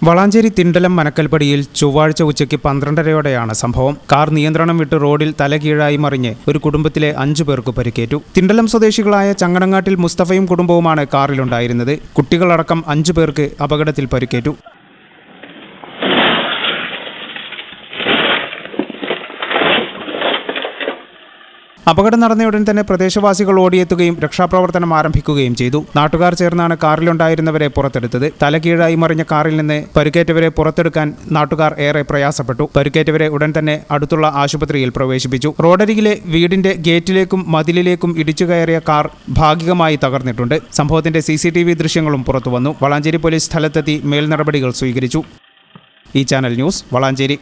വളാഞ്ചേരി തിണ്ടലം മനക്കൽപ്പടിയിൽ ചൊവ്വാഴ്ച ഉച്ചയ്ക്ക് 12:30യോടെയാണ് സംഭവം. കാർ നിയന്ത്രണം വിട്ട് റോഡിൽ തലകീഴായി മറിഞ്ഞ് ഒരു കുടുംബത്തിലെ 5 പേർക്ക് പരിക്കേറ്റു. തിണ്ടലം സ്വദേശികളായ ചങ്ങടങ്ങാട്ടിൽ മുസ്തഫയും കുടുംബവുമാണ് കാറിലുണ്ടായിരുന്നത്. കുട്ടികളടക്കം 5 പേർക്ക് അപകടത്തിൽ പരിക്കേറ്റു. അപകടം നടന്നയുടൻ തന്നെ പ്രദേശവാസികൾ ഓടിയെത്തുകയും രക്ഷാപ്രവർത്തനം ആരംഭിക്കുകയും ചെയ്തു. നാട്ടുകാർ ചേർന്നാണ് കാറിലുണ്ടായിരുന്നവരെ പുറത്തെടുത്തത്. തലകീഴായി മറിഞ്ഞ കാറിൽ നിന്ന് പരിക്കേറ്റവരെ പുറത്തെടുക്കാൻ നാട്ടുകാർ ഏറെ പ്രയാസപ്പെട്ടു. പരിക്കേറ്റവരെ ഉടൻ തന്നെ അടുത്തുള്ള ആശുപത്രിയിൽ പ്രവേശിപ്പിച്ചു. റോഡരികിലെ വീടിന്റെ ഗേറ്റിലേക്കും മതിലിലേക്കും ഇടിച്ചു കയറിയ കാർ ഭാഗികമായി തകർന്നിട്ടുണ്ട്. സംഭവത്തിന്റെ CCTV ദൃശ്യങ്ങളും പുറത്തുവന്നു. വളാഞ്ചേരി പോലീസ് സ്ഥലത്തെത്തി മേൽനടപടികൾ സ്വീകരിച്ചു. ഈ ചാനൽ ന്യൂസ് വളാഞ്ചേരി.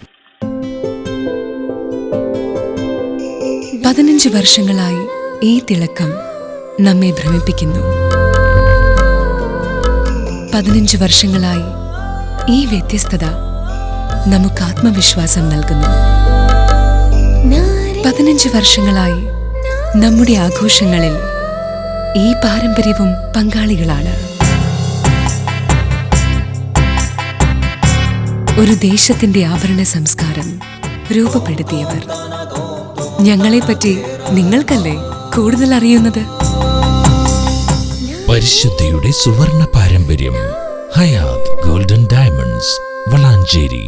15 വർഷങ്ങളായി ഈ തിളക്കം നമ്മെ ഭ്രമിപ്പിക്കുന്നു. 15 വർഷങ്ങളായി ഈ വ്യത്യസ്തത നമുക്ക് ആത്മവിശ്വാസം നൽകുന്നു. 15 വർഷങ്ങളായി നമ്മുടെ ആഘോഷങ്ങളിൽ ഈ പാരമ്പര്യവും പങ്കാളികളാണ്. ഒരു ദേശത്തിന്റെ ആഭരണ സംസ്കാരം രൂപപ്പെടുത്തിയവർ. ഞങ്ങളെപ്പറ്റി നിങ്ങൾക്കല്ലേ കൂടുതൽ അറിയുന്നത്? പരിശുദ്ധിയുടെ സുവർണ പാരമ്പര്യം. Hayath golden diamonds, Valanchery.